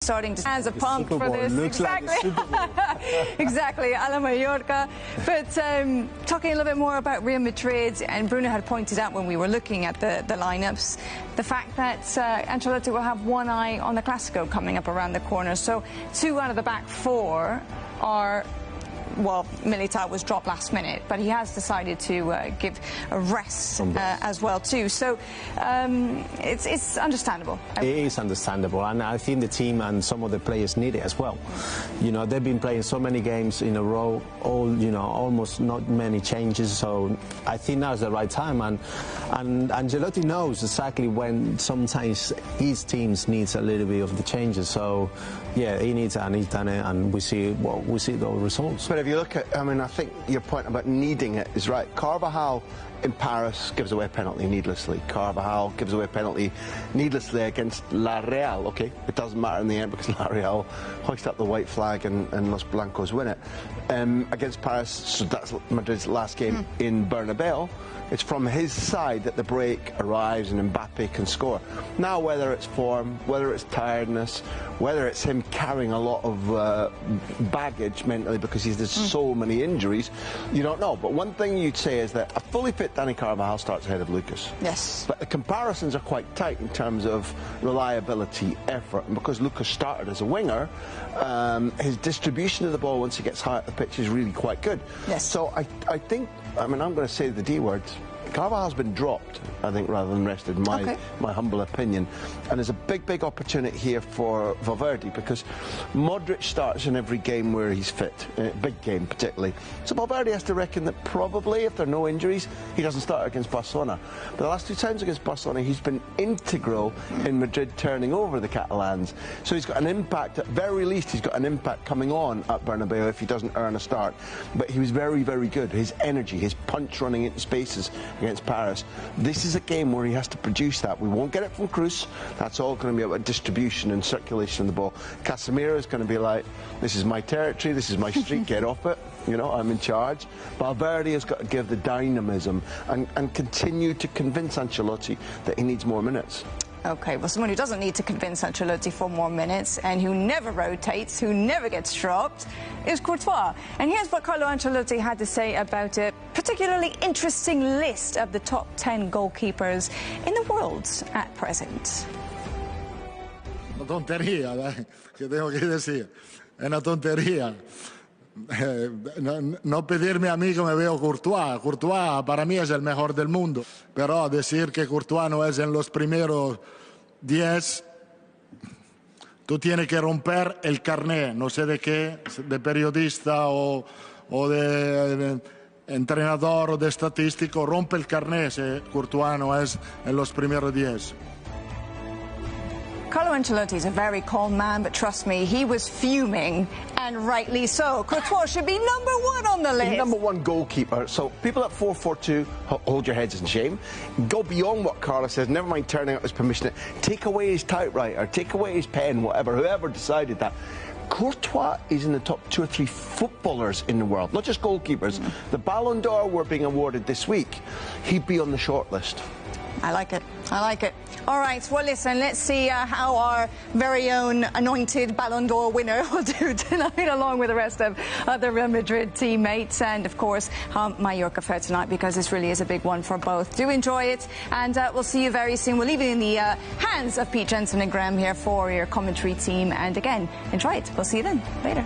starting to hands are pumped for this. Looks exactly. like Exactly, a la Mallorca. But talking a little bit more about Real Madrid, and Bruno had pointed out when we were looking at the lineups, the fact that Ancelotti will have one eye on the Clásico coming up around the corner. So 2 out of the back 4 are, well, Militao was dropped last minute, but he has decided to give a rest as well too. So it's understandable. It is understandable, and I think the team and some of the players need it as well. You know, they've been playing so many games in a row, almost not many changes. So I think now's the right time, and Ancelotti knows exactly when sometimes his teams needs a little bit of the changes. So yeah, he needs it, and he's done it, and we see the results. But if you look at, I mean, I think your point about needing it is right. Carvajal in Paris gives away a penalty needlessly. Carvajal gives away a penalty needlessly against La Real. Okay, it doesn't matter in the end because La Real hoist up the white flag and Los Blancos win it. Against Paris, so that's Madrid's last game in Bernabeu. It's from his side that the break arrives and Mbappe can score. Now, whether it's form, whether it's tiredness, whether it's him carrying a lot of baggage mentally because he's there's so many injuries, you don't know. But one thing you'd say is that a fully fit Dani Carvajal starts ahead of Lucas. Yes. But the comparisons are quite tight in terms of reliability, effort, and because Lucas started as a winger, his distribution of the ball once he gets high at the pitch is really quite good. Yes. So I think, I mean, I'm going to say the D words. Carvajal's been dropped, I think, rather than rested, my humble opinion. And there's a big opportunity here for Valverde because Modric starts in every game where he's fit, big game particularly. So Valverde has to reckon that probably, if there are no injuries, he doesn't start against Barcelona. But the last 2 times against Barcelona, he's been integral in Madrid turning over the Catalans. So he's got an impact, at very least, he's got an impact coming on at Bernabeu if he doesn't earn a start. But he was very good. His energy, his punch running into spaces against Paris. This is a game where he has to produce that. We won't get it from Cruz. That's all going to be about distribution and circulation of the ball. Casemiro is going to be like, this is my territory, this is my street, get off it. You know, I'm in charge. Valverde has got to give the dynamism and continue to convince Ancelotti that he needs more minutes. Okay, well, someone who doesn't need to convince Ancelotti for more minutes and who never rotates, who never gets dropped, is Courtois. And here's what Carlo Ancelotti had to say about a particularly interesting list of the top 10 goalkeepers in the world at present. Una tontería, que tengo que decir. Es una tontería. No pedirme a mí que me veo Courtois. Courtois para mí es el mejor del mundo. Pero decir que Courtois no es en los primeros 10, tú tienes que romper el carné, no sé de qué, de periodista o de entrenador o de estadístico, rompe el carné si Courtois no es en los primeros 10. Carlo Ancelotti is a very calm man, but trust me, he was fuming, and rightly so. Courtois should be #1 on the list. He's #1 goalkeeper. So people at 4-4-2, hold your heads in shame. Go beyond what Carlo says. Never mind turning out his permission. Take away his typewriter, take away his pen, whatever. Whoever decided that. Courtois is in the top 2 or 3 footballers in the world, not just goalkeepers. The Ballon d'Or were being awarded this week. He'd be on the short list. I like it. I like it. All right, well, listen, let's see how our very own anointed Ballon d'Or winner will do tonight, along with the rest of the Real Madrid teammates, and, of course, how Mallorca fare tonight, because this really is a big one for both. Do enjoy it, and we'll see you very soon. We'll leave it in the hands of Pete Jensen and Graham here for your commentary team, and, again, enjoy it. We'll see you then. Later.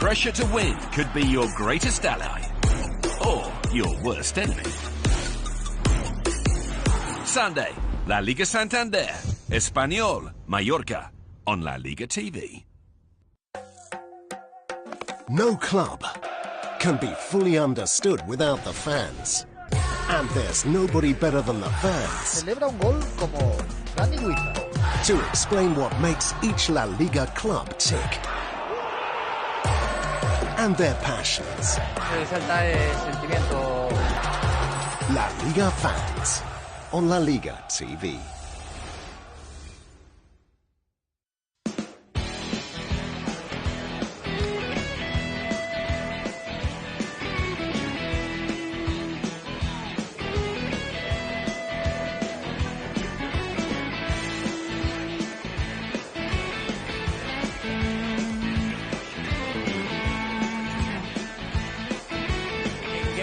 pressure to win could be your greatest ally or your worst enemy. Sunday, La Liga Santander, Espanyol, Mallorca, on La Liga TV. No club can be fully understood without the fans. And there's nobody better than the fans Celebra un gol como Randy Huiza. to explain what makes each La Liga club tick. And their passions. Resalta el sentimiento. La Liga fans on La Liga TV.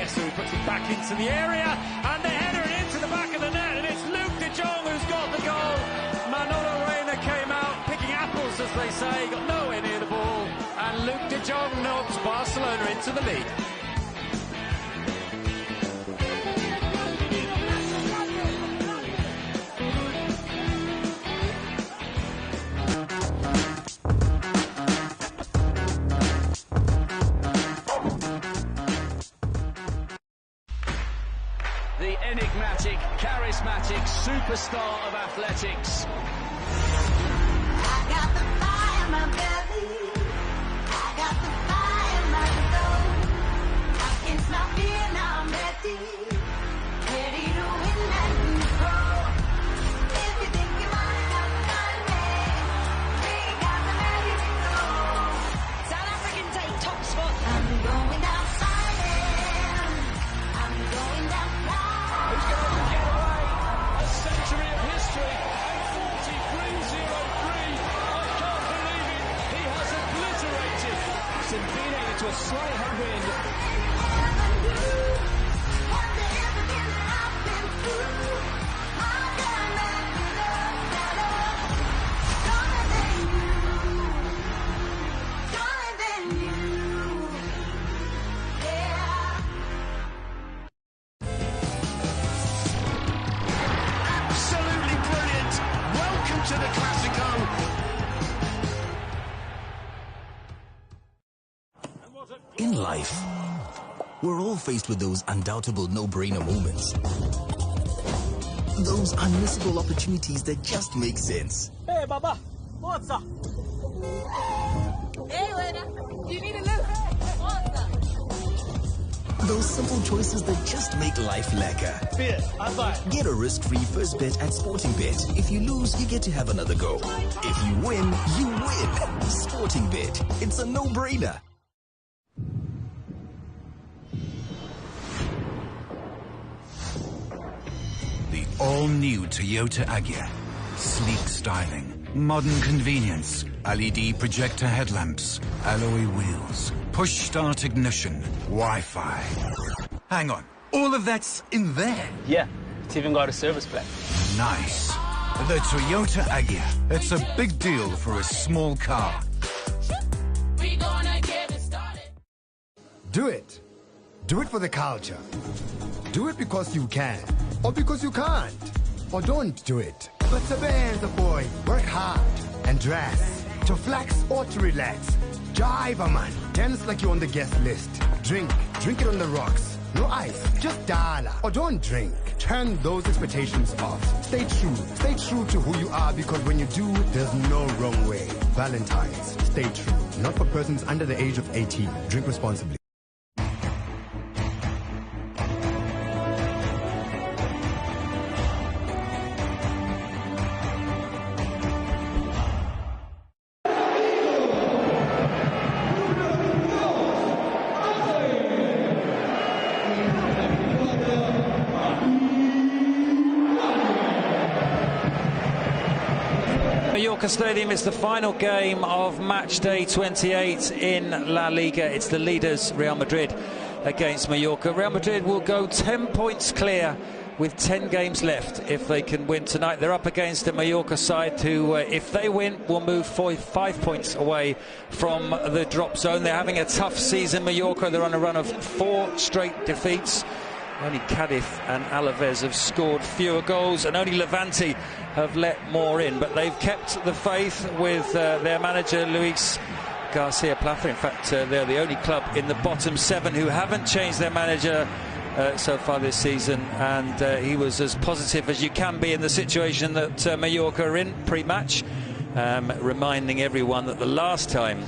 Who puts it back into the area, and the header and into the back of the net, and it's Luke de Jong who's got the goal. Manolo Reina came out picking apples, as they say, got nowhere near the ball, and Luke de Jong knocks Barcelona into the lead. The enigmatic, charismatic superstar of athletics. I got the fire in my belly. I got the fire in my soul. I can't stop here, now I'm ready. Ready to win that control. If you think you might have done me, we got the ready to go. South African take top spot. I'm going down silent. I'm going down proud. Who's going to get away? A century of history and 43-0-3. I can't believe it. He has obliterated. Simbine into a slight headwind. Absolutely brilliant. Welcome to the Classico. In life, we're all faced with those undoubtable no-brainer moments. Those unmissable opportunities that just make sense. Hey, Baba. What's up? Hey, Lena, you need a lift? What's up? Those simple choices that just make life lekker. Beer, I'm buying. Get a risk-free first bet at Sporting Bet. If you lose, you get to have another go. If you win, you win. Sporting Bet. It's a no-brainer. The all-new Toyota Agya. Sleek styling, modern convenience, LED projector headlamps, alloy wheels, push-start ignition, Wi-Fi. Hang on, all of that's in there? Yeah, it's even got a service plan. Nice. The Toyota Agya. It's a big deal for a small car. We gonna get it started. Do it. Do it for the culture. Do it because you can, or because you can't, or don't do it. But Sabanza boy, work hard and dress to flex or to relax. Jive a man, dance like you're on the guest list. Drink it on the rocks. No ice, just dala, or don't drink. Turn those expectations off. Stay true to who you are, because when you do, there's no wrong way. Valentine's, stay true. Not for persons under the age of 18. Drink responsibly. Mallorca Stadium is the final game of match day 28 in La Liga. It's the leaders, Real Madrid, against Mallorca. Real Madrid will go 10 points clear with 10 games left if they can win tonight. They're up against a Mallorca side who, if they win, will move 5 points away from the drop zone. They're having a tough season, Mallorca. They're on a run of 4 straight defeats. Only Cadiz and Alaves have scored fewer goals, and only Levante have let more in. But they've kept the faith with their manager, Luis Garcia Plaza. In fact, they're the only club in the bottom 7 who haven't changed their manager so far this season, and he was as positive as you can be in the situation that Mallorca are in pre-match, reminding everyone that the last time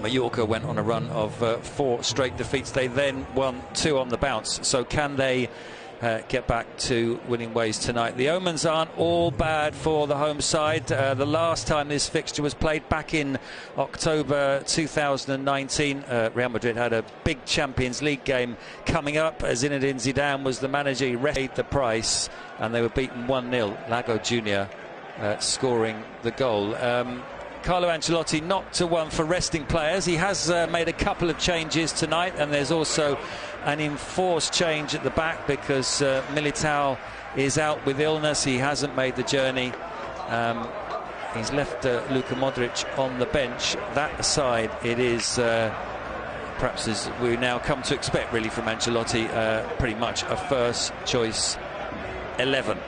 Mallorca went on a run of 4 straight defeats, they then won 2 on the bounce. So can they get back to winning ways tonight? The omens aren't all bad for the home side. The last time this fixture was played back in October 2019, Real Madrid had a big Champions League game coming up. Zinedine Zidane was the manager. He paid the price, and they were beaten 1-0. Lago Jr. Scoring the goal. Carlo Ancelotti not to one for resting players. He has made a couple of changes tonight, and there's also an enforced change at the back because Militao is out with illness. He hasn't made the journey. He's left Luka Modric on the bench. That aside, it is perhaps, as we now come to expect really from Ancelotti, pretty much a first choice 11.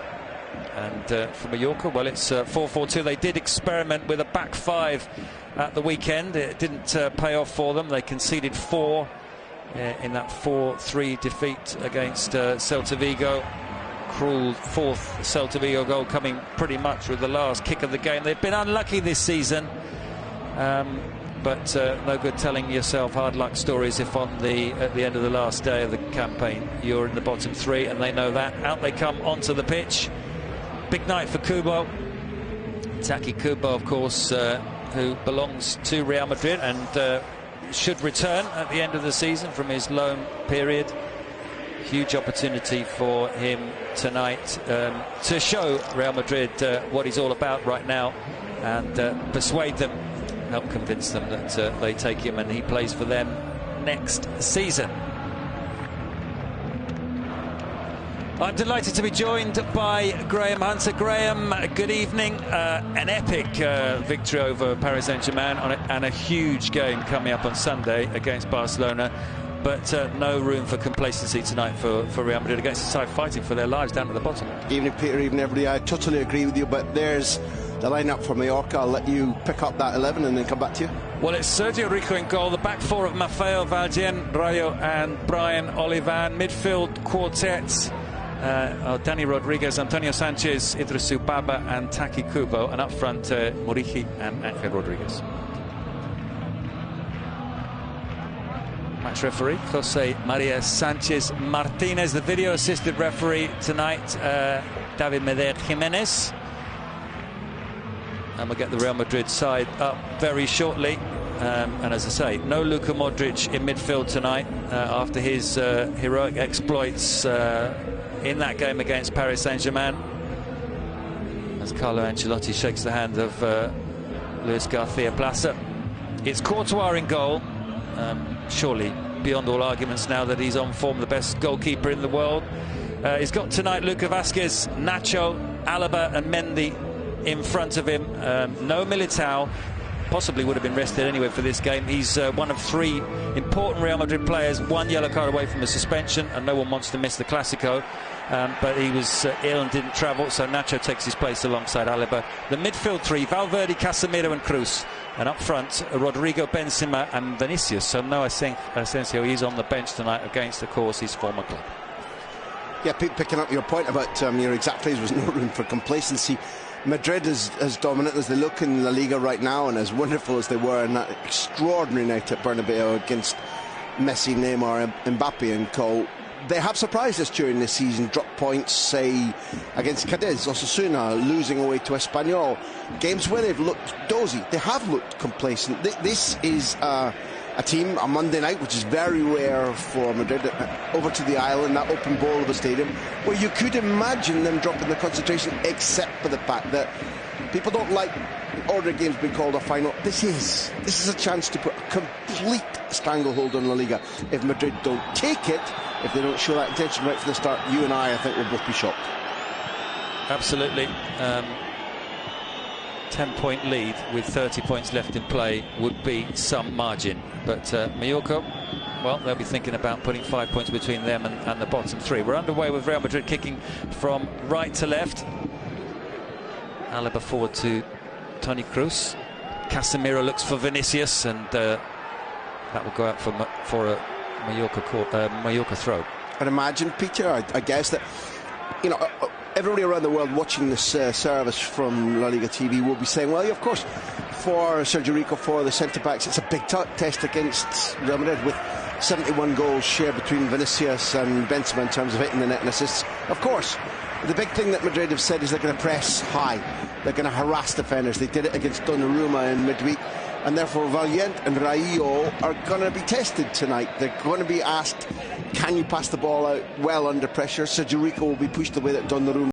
And for Mallorca, well, it's 4-4-2. They did experiment with a back 5 at the weekend. It didn't pay off for them. They conceded 4 in that 4-3 defeat against Celta Vigo. Cruel 4th Celta Vigo goal coming pretty much with the last kick of the game. They've been unlucky this season, but no good telling yourself hard luck stories if at the end of the last day of the campaign you're in the bottom 3, and they know that. Out they come onto the pitch. Big night for Kubo. Taki Kubo, of course, who belongs to Real Madrid and should return at the end of the season from his loan period. Huge opportunity for him tonight to show Real Madrid what he's all about right now, and persuade them, help convince them that they take him and he plays for them next season. I'm delighted to be joined by Graham Hunter. Graham, good evening. An epic victory over Paris Saint-Germain and a huge game coming up on Sunday against Barcelona. But no room for complacency tonight for Real Madrid against a side fighting for their lives down at the bottom. Evening, Peter, evening, everybody. I totally agree with you, but there's the lineup for Mallorca. I'll let you pick up that 11 and then come back to you. Well, it's Sergio Rico in goal, the back 4 of Maffeo, Valjean, Rayo and Brian Olivan. Midfield quartet, Dani Rodriguez, Antonio Sanchez, Idrisu Baba and Taki Kubo, and up front Muriqi and Angel Rodriguez. Match referee Jose Maria Sanchez Martinez. The video assisted referee tonight, David Medellín Jimenez. And we'll get the Real Madrid side up very shortly. And as I say, no Luka Modric in midfield tonight after his heroic exploits in that game against Paris Saint-Germain. As Carlo Ancelotti shakes the hand of Luis Garcia Plaza. It's Courtois in goal. Surely beyond all arguments now that he's on form, the best goalkeeper in the world. He's got tonight Luka Vasquez, Nacho, Alaba and Mendy in front of him. No Militao, possibly would have been rested anyway for this game. He's one of 3 important Real Madrid players, 1 yellow card away from a suspension, and no one wants to miss the Clásico. But he was ill and didn't travel, so Nacho takes his place alongside Alaba. The midfield 3, Valverde, Casemiro and Cruz. And up front, Rodrigo, Benzema and Vinicius. So no Asensio, he's on the bench tonight against, of course, his former club. Yeah, picking up your point about your exact phrase, was no room for complacency. Madrid is as dominant as they look in La Liga right now, and as wonderful as they were in that extraordinary night at Bernabeu against Messi, Neymar, Mbappe and co. They have surprised us during this season. Dropped points, say, against Cadiz, Osasuna, losing away to Espanyol. Games where they've looked dozy. They have looked complacent. This is a team, a Monday night, which is very rare for Madrid, over to the island, that open bowl of a stadium, where you could imagine them dropping the concentration, except for the fact that people don't like ordinary games being called a final. This is a chance to put a complete stranglehold on La Liga. If Madrid don't take it, if they don't show that intention right from the start, you and I think, will both be shocked. Absolutely. 10-point lead with 30 points left in play would be some margin. But Mallorca, well, they'll be thinking about putting 5 points between them and the bottom three. We're underway with Real Madrid kicking from right to left. Alaba forward to Toni Kroos. Casemiro looks for Vinicius, and that will go out for a Mallorca throw. I'd imagine, Peter, I guess that, you know, everybody around the world watching this service from La Liga TV will be saying, well, yeah, of course, for Sergio Rico, for the centre-backs, it's a big test against Real Madrid with 71 goals shared between Vinicius and Benzema in terms of hitting the net and assists. Of course, the big thing that Madrid have said is they're going to press high. They're going to harass defenders. They did it against Donnarumma in midweek, and therefore Valiant and Rayo are going to be tested tonight. They're going to be asked, can you pass the ball out well under pressure? Sergio Rico will be pushed away at Donnarumma.